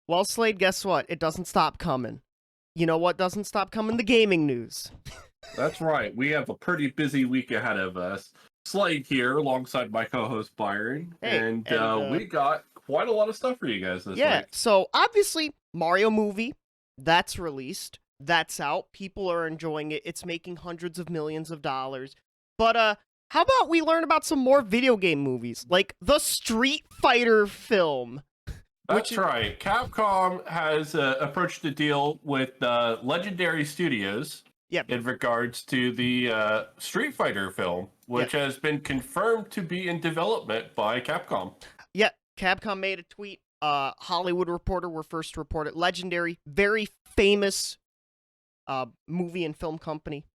Well, Slade, guess what? It doesn't stop coming. You know what doesn't stop coming? The gaming news. That's right. We have a pretty busy week ahead of us. Slade here, alongside my co-host Byron, Hey, and we got quite a lot of stuff for you guys this yeah, week. so obviously, Mario movie, that's released. That's out. People are enjoying it. It's making hundreds of millions of dollars. But, how about we learn about some more video game movies? Like the Street Fighter film. That's right. Capcom has approached a deal with Legendary Studios Yep. in regards to the Street Fighter film, which has been confirmed to be in development by Capcom. Yeah, Capcom made a tweet. Hollywood Reporter were first to report it. Legendary, very famous movie and film company.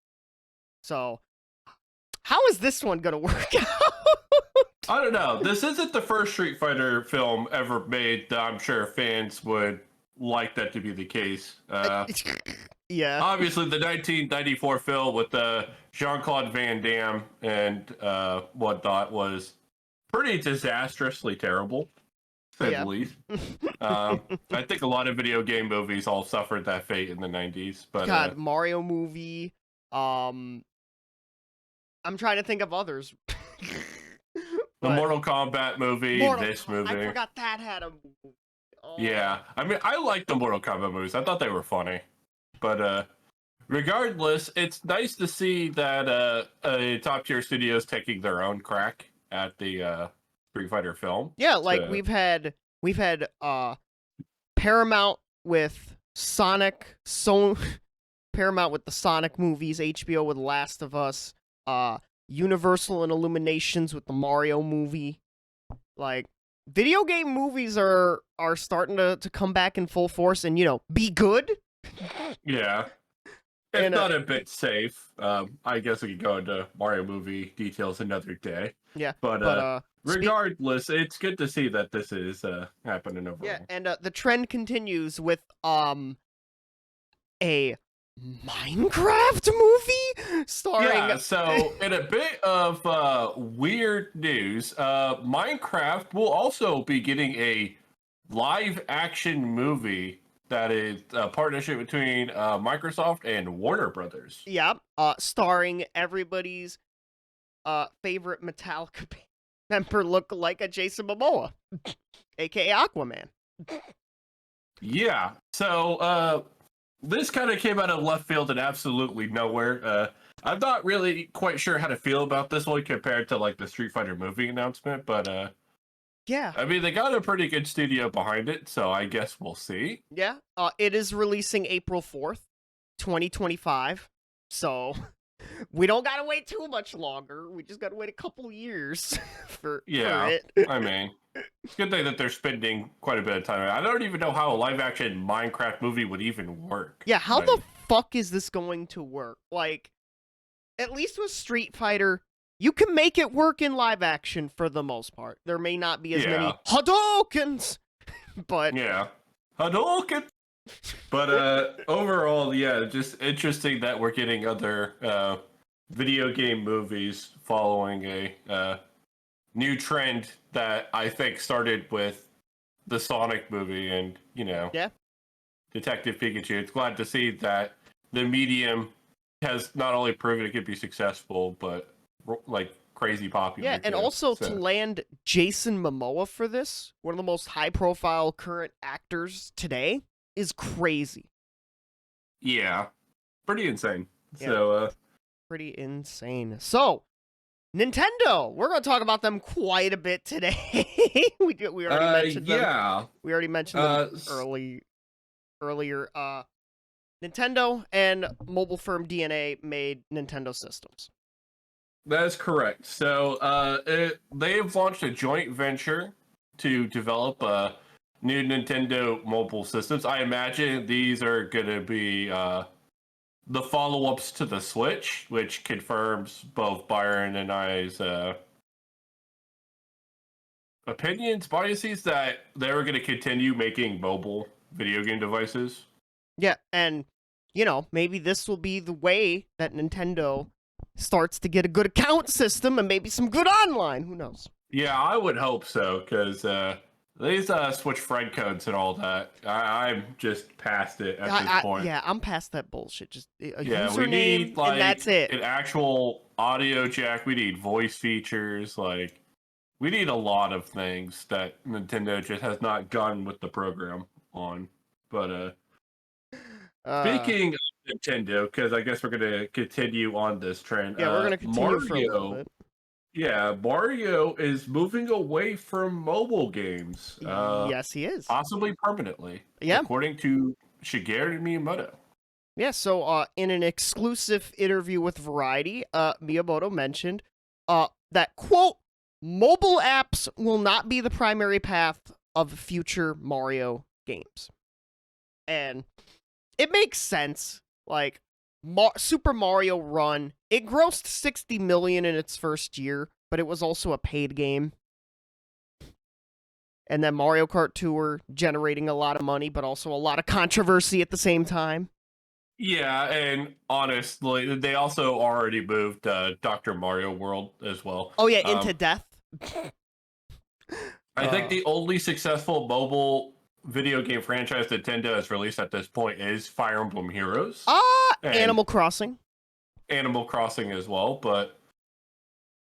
So, how is this one gonna work out? I don't know. This isn't the first Street Fighter film ever made that I'm sure fans would like that to be the case. Yeah. Obviously, the 1994 film with Jean-Claude Van Damme and whatnot was pretty disastrously terrible, to say the least. I think a lot of video game movies all suffered that fate in the 90s. But God, Mario movie. I'm trying to think of others. The Mortal Kombat movie, this movie. I forgot that had a movie. Oh. Yeah, I mean, I like the Mortal Kombat movies. I thought they were funny. But regardless, it's nice to see that a top-tier studio is taking their own crack at the Street Fighter film. Yeah, like we've had Paramount with Sonic, Paramount with the Sonic movies, HBO with Last of Us, Universal and Illuminations with the Mario movie. Like, video game movies are starting to come back in full force and, be good. Yeah. It's not a bit safe. I guess we could go into Mario movie details another day. Yeah. But regardless, it's good to see that this is happening overall. Yeah, and the trend continues with a Minecraft movie starring. Yeah, so in a bit of weird news, Minecraft will also be getting a live action movie that is a partnership between Microsoft and Warner Brothers. Yep, starring everybody's favorite Metallica member look-alike Jason Momoa, aka Aquaman. Yeah, so this kind of came out of left field and absolutely nowhere. I'm not really quite sure how to feel about this one compared to like the Street Fighter movie announcement, but yeah, I mean they got a pretty good studio behind it, so I guess we'll see. Yeah, it is releasing April 4th, 2025. So we don't gotta wait too much longer. We just gotta wait a couple years for it. I mean, it's a good thing that they're spending quite a bit of time. I don't even know how a live-action Minecraft movie would even work. Yeah, how the fuck is this going to work? Like, at least with Street Fighter, you can make it work in live action for the most part. There may not be as many Hadoukens, but yeah, Hadouken. But overall, yeah, just interesting that we're getting other video game movies following a new trend that I think started with the Sonic movie and, Detective Pikachu. It's glad to see that the medium has not only proven it could be successful, but like crazy popular. Yeah, and also to land Jason Momoa for this, one of the most high-profile current actors today, is crazy. Yeah, pretty insane. Yeah. So, pretty insane. So, Nintendo, we're going to talk about them quite a bit today. we already mentioned them. Yeah. We already mentioned them earlier. Nintendo and mobile firm DNA made Nintendo systems. That is correct. So, they've launched a joint venture to develop new Nintendo mobile systems. I imagine these are going to be the follow-ups to the Switch, which confirms both Byron and I's opinions, biases, that they were going to continue making mobile video game devices. Yeah, and, maybe this will be the way that Nintendo starts to get a good account system and maybe some good online. Who knows? Yeah, I would hope so, because These switch friend codes and all that. I'm just past it at this point. Yeah, I'm past that bullshit. Just a Yeah, we username need and that's like it. an actual audio jack. We need voice features. Like, we need a lot of things that Nintendo just has not gone with the program on. But speaking of Nintendo, because I guess we're gonna continue on this trend. Yeah, we're gonna continue for a little Mario, bit. yeah, Mario is moving away from mobile games, Yes, he is. possibly permanently, Yeah. according to Shigeru Miyamoto. Yeah, so in an exclusive interview with Variety, Miyamoto mentioned that, quote, mobile apps will not be the primary path of future Mario games. And it makes sense. Like, Super Mario Run, it grossed $60 million in its first year, but it was also a paid game. And then Mario Kart Tour generating a lot of money, but also a lot of controversy at the same time. Yeah, and honestly, they also already moved Dr. Mario World as well. Oh yeah, into death. I think the only successful mobile video game franchise Nintendo has released at this point is Fire Emblem Heroes. And Animal Crossing. Animal Crossing as well, but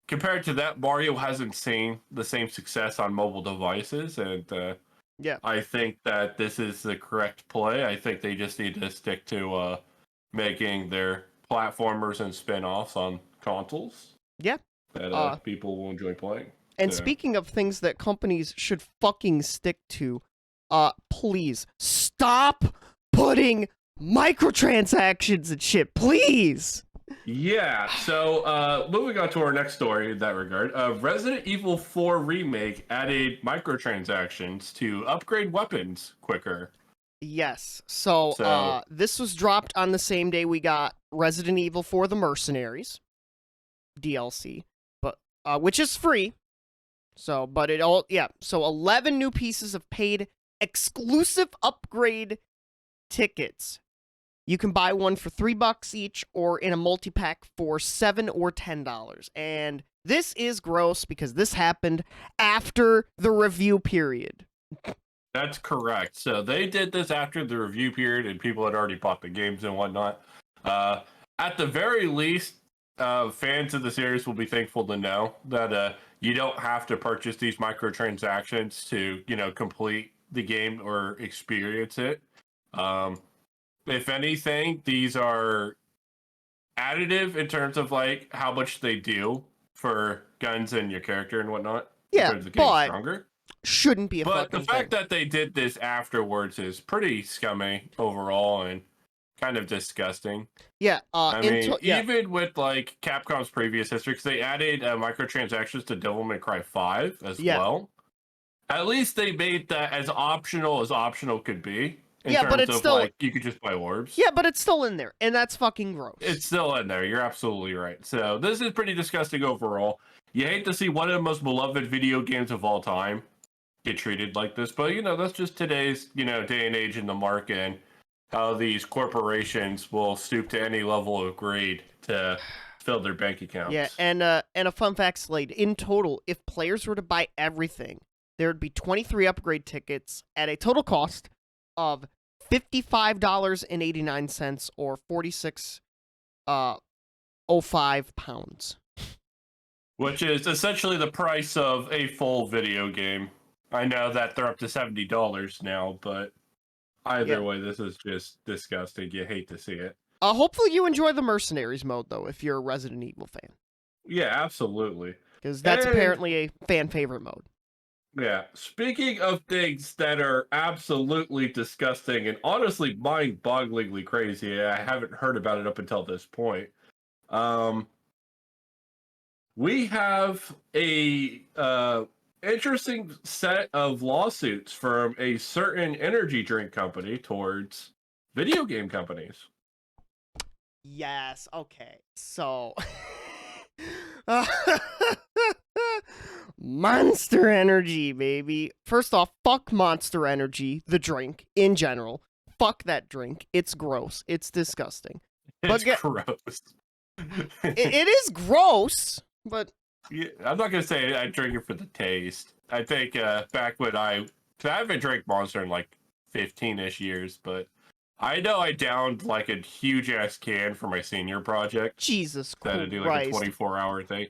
compared to that, Mario hasn't seen the same success on mobile devices, and Yeah. I think that this is the correct play. I think they just need to stick to making their platformers and spin-offs on consoles. Yeah. That people will enjoy playing. And speaking of things that companies should fucking stick to, please stop putting microtransactions and shit, please. Yeah, so moving on to our next story in that regard, Resident Evil 4 Remake added microtransactions to upgrade weapons quicker. Yes, so this was dropped on the same day we got Resident Evil 4 The Mercenaries DLC, but which is free. So, but it all, yeah, so 11 new pieces of paid exclusive upgrade tickets. You can buy one for $3 each or in a multi-pack for $7 or $10. And this is gross because this happened after the review period. That's correct. So they did this after the review period and people had already bought the games and whatnot. At the very least, fans of the series will be thankful to know that you don't have to purchase these microtransactions to, complete the game or experience it. If anything, these are additive in terms of like how much they do for guns and your character and whatnot. Yeah, the game's but stronger. Shouldn't be a But fucking the fact thing. that they did this afterwards is pretty scummy overall and kind of disgusting. Yeah, I mean, even with like Capcom's previous history, because they added microtransactions to Devil May Cry 5 as well. At least they made that as optional could be. In terms but it's of, still like, you could just buy orbs. Yeah, but it's still in there, and that's fucking gross. It's still in there. You're absolutely right. So this is pretty disgusting overall. You hate to see one of the most beloved video games of all time get treated like this, but that's just today's day and age in the market and how these corporations will stoop to any level of greed to fill their bank accounts. Yeah, and a fun fact, Slade. In total, if players were to buy everything, there would be 23 upgrade tickets at a total cost of $55.89 or 46.05 pounds. Which is essentially the price of a full video game. I know that they're up to $70 now, but either way, this is just disgusting. You hate to see it. Hopefully you enjoy the Mercenaries mode, though, if you're a Resident Evil fan. Yeah, absolutely. Because that's apparently a fan favorite mode. Yeah. Speaking of things that are absolutely disgusting and honestly mind-bogglingly crazy, I haven't heard about it up until this point. We have a interesting set of lawsuits from a certain energy drink company towards video game companies. Yes, okay. So Monster Energy, baby. First off, fuck Monster Energy, the drink, in general. Fuck that drink. It's gross. It's disgusting. It's gross. It is gross, but... Yeah, I'm not going to say I drink it for the taste. I think back when I 'Cause I haven't drank Monster in like 15-ish years, but I know I downed like a huge ass can for my senior project. Jesus That to do like a Christ. 24-hour thing.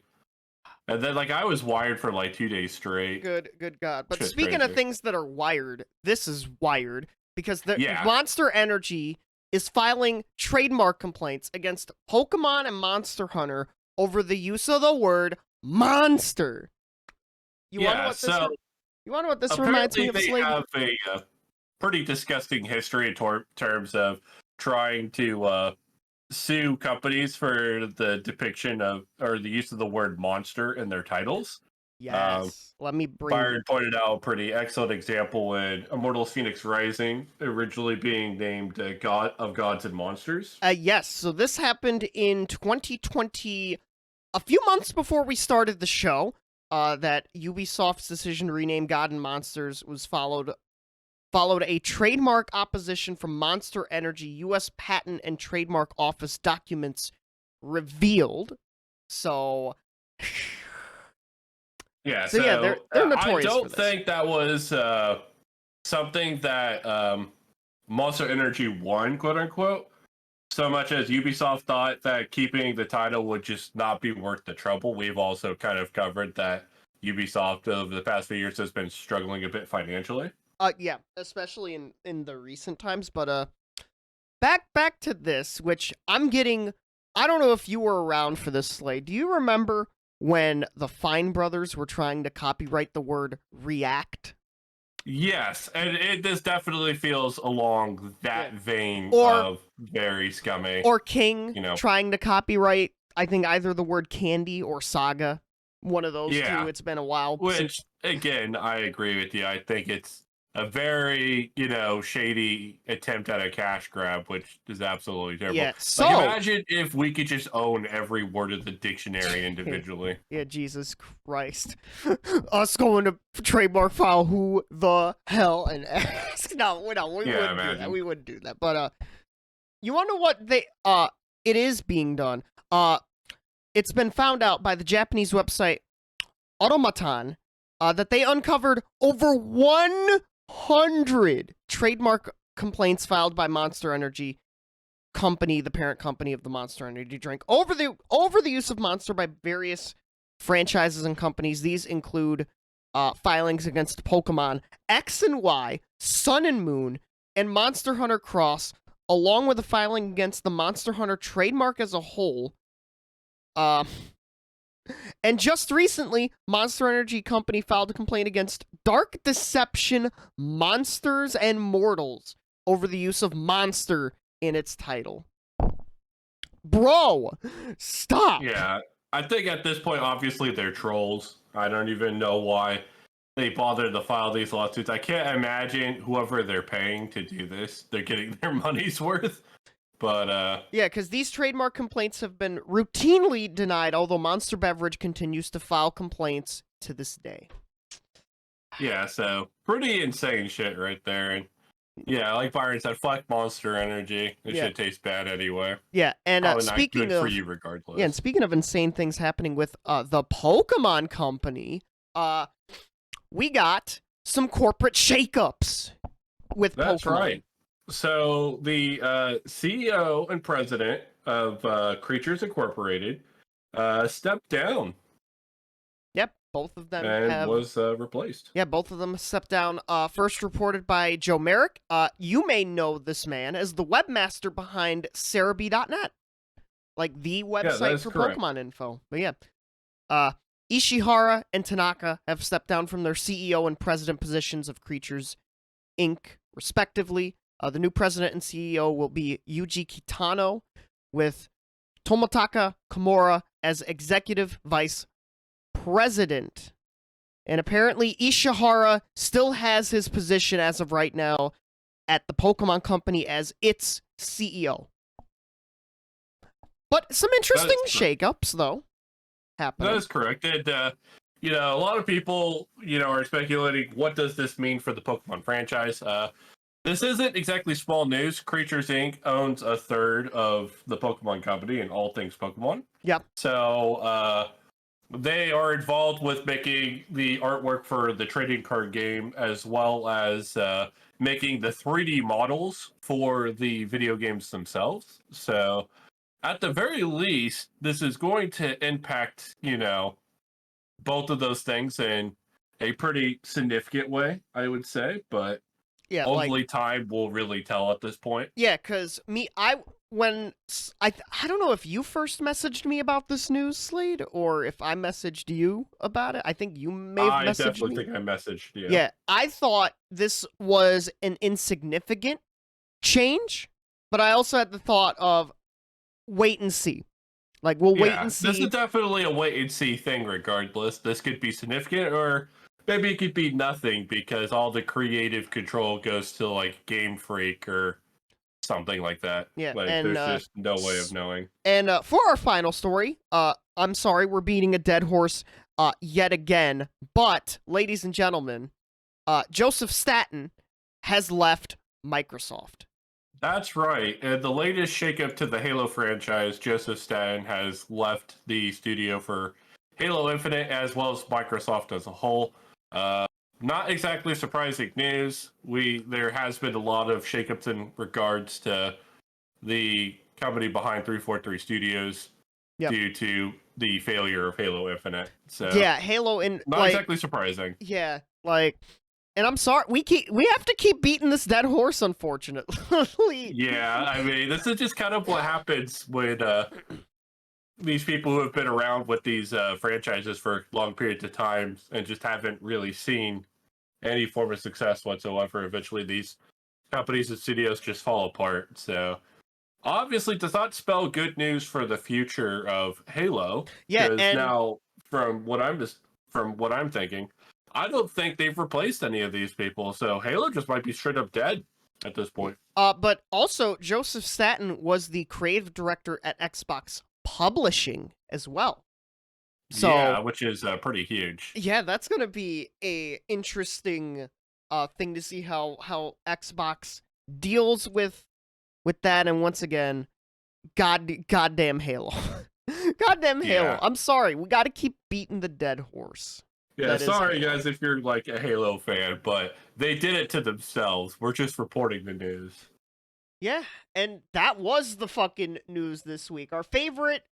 And then like I was wired for like 2 days straight. Good God. But Shit's speaking of crazy. things that are wired, this is wired because the Yeah. Monster Energy is filing trademark complaints against Pokemon and Monster Hunter over the use of the word monster. You want Yeah, so what this reminds me apparently of, they Slade? have a pretty disgusting history in terms of trying to sue companies for the depiction of or the use of the word monster in their titles. Yes. Let me bring Byron pointed out a pretty excellent example in Immortals Phoenix Rising, originally being named God of Gods and Monsters. yes, so this happened in 2020, a few months before we started the show. That Ubisoft's decision to rename God and Monsters was followed a trademark opposition from Monster Energy. U.S. Patent and Trademark Office documents revealed. So, Yeah, so yeah, they're I notorious for don't this. think that was something that Monster Energy won, quote unquote, so much as Ubisoft thought that keeping the title would just not be worth the trouble. We've also kind of covered that Ubisoft over the past few years has been struggling a bit financially. Yeah, especially in the recent times. But back to this, which I'm getting. I don't know if you were around for this, Slade. Do you remember when the Fine brothers were trying to copyright the word react? Yes, and this definitely feels along that vein Or- of very scummy. Or King You know. trying to copyright, I think, either the word candy or saga. One of those Yeah. two. It's been a while Which, since. again, I agree with you. I think it's a very, shady attempt at a cash grab, which is absolutely terrible. Yeah, so. Like, imagine if we could just own every word of the dictionary individually. Yeah, Jesus Christ. Us going to trademark file who the hell and ask. No, we wouldn't do that. We wouldn't do that. But you wonder what it is being done. It's been found out by the Japanese website Automaton that they uncovered over 100 trademark complaints filed by Monster Energy Company, the parent company of the Monster Energy drink, over the use of Monster by various franchises and companies. These include filings against Pokemon X and Y, Sun and Moon, and Monster Hunter Cross, along with a filing against the Monster Hunter trademark as a whole. And just recently, Monster Energy Company filed a complaint against Dark Deception Monsters and Mortals over the use of monster in its title. Bro, stop. Yeah, I think at this point, obviously, they're trolls. I don't even know why they bothered to file these lawsuits. I can't imagine whoever they're paying to do this, they're getting their money's worth. But, yeah, because these trademark complaints have been routinely denied, although Monster Beverage continues to file complaints to this day. Yeah, so pretty insane shit right there. And yeah, like Byron said, fuck Monster Energy. It should taste bad anyway. Yeah, and speaking not good for you regardless. Yeah, and speaking of insane things happening with the Pokemon Company, we got some corporate shakeups with That's Pokemon. right. So the CEO and president of Creatures Incorporated stepped down. Yep, both of them and was replaced. Yeah, both of them stepped down. First reported by Joe Merrick. You may know this man as the webmaster behind Cerebi.net, like the website for correct. Pokemon info. But yeah, Ishihara and Tanaka have stepped down from their CEO and president positions of Creatures Inc., respectively. The new president and CEO will be Yuji Kitano, with Tomotaka Kimura as executive vice president. And apparently Ishihara still has his position as of right now at the Pokemon Company as its CEO. But some interesting shakeups, though, happening. That is correct. And, a lot of people, are speculating, what does this mean for the Pokemon franchise? This isn't exactly small news. Creatures Inc. owns a third of the Pokemon Company and all things Pokemon. Yep. So, They are involved with making the artwork for the trading card game, as well as making the 3D models for the video games themselves. So, at the very least, this is going to impact, both of those things in a pretty significant way, I would say. But Yeah, like only time will really tell at this point. yeah, cuz I don't know if you first messaged me about this news, Slade, or if I messaged you about it. I think you may have I messaged definitely me. think I messaged you. Yeah, I thought this was an insignificant change, but I also had the thought of wait and see. Like we'll wait and This is see. definitely a wait and see thing regardless. This could be significant or maybe it could be nothing because all the creative control goes to like Game Freak or something like that. Yeah, Like and there's just no way of knowing. for our final story, I'm sorry we're beating a dead horse yet again, but ladies and gentlemen, Joseph Staten has left Microsoft. That's right. And the latest shakeup to the Halo franchise, Joseph Staten has left the studio for Halo Infinite as well as Microsoft as a whole. Not exactly surprising news. There has been a lot of shakeups in regards to the company behind 343 Studios due to the failure of Halo Infinite. So yeah, Halo in not exactly surprising. Yeah, like, and I'm sorry we have to keep beating this dead horse, unfortunately. Yeah, I mean, this is just kind of what happens when these people who have been around with these franchises for long periods of time and just haven't really seen any form of success whatsoever. Eventually, these companies and studios just fall apart. So, obviously, does not spell good news for the future of Halo. Yeah, because and now, from what I'm thinking, I don't think they've replaced any of these people. So, Halo just might be straight up dead at this point. but also Joseph Staten was the creative director at Xbox Publishing as well. So yeah, which is pretty huge. yeah, that's gonna be a interesting thing to see how Xbox deals with that. And once again, goddamn Halo, goddamn Halo. Yeah. I'm sorry, we got to keep beating the dead horse. Yeah, That is sorry Halo. guys if you're like a Halo fan, but they did it to themselves. We're just reporting the news. Yeah, and that was the fucking news this week. Our favorite,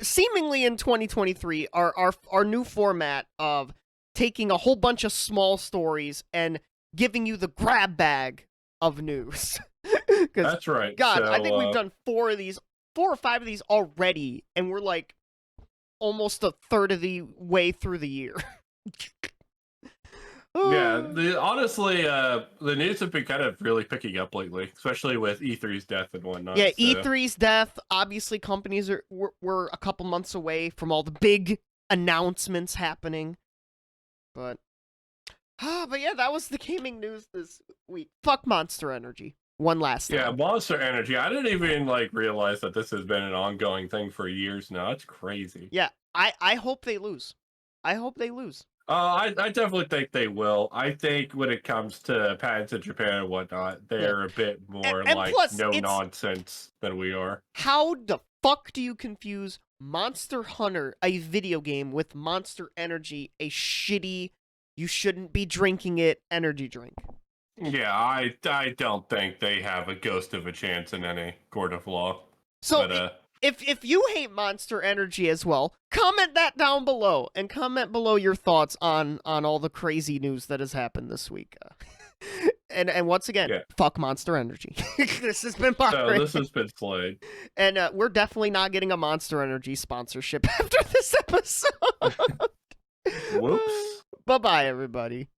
seemingly in 2023, our new format of taking a whole bunch of small stories and giving you the grab bag of news. That's right. God, so, I think we've done 4 or 5 of these already, and we're like almost a third of the way through the year. Yeah, honestly, the news have been kind of really picking up lately, especially with E3's death and whatnot. Yeah, so. E3's death. Obviously, companies were a couple months away from all the big announcements happening. But yeah, that was the gaming news this week. Fuck Monster Energy. One last time. Yeah, Monster Energy. I didn't even realize that this has been an ongoing thing for years now. That's crazy. Yeah, I hope they lose. I hope they lose. I definitely think they will. I think when it comes to patents in Japan and whatnot, they're a bit more and plus, no nonsense than we are. How the fuck do you confuse Monster Hunter, a video game, with Monster Energy, a shitty, you shouldn't be drinking it energy drink? Yeah, I don't think they have a ghost of a chance in any court of law. So, but, if you hate Monster Energy as well, comment that down below, and comment below your thoughts on all the crazy news that has happened this week. And once again, fuck Monster Energy. This has been Byron. So this has been Slade. And we're definitely not getting a Monster Energy sponsorship after this episode. Whoops. Bye-bye, everybody.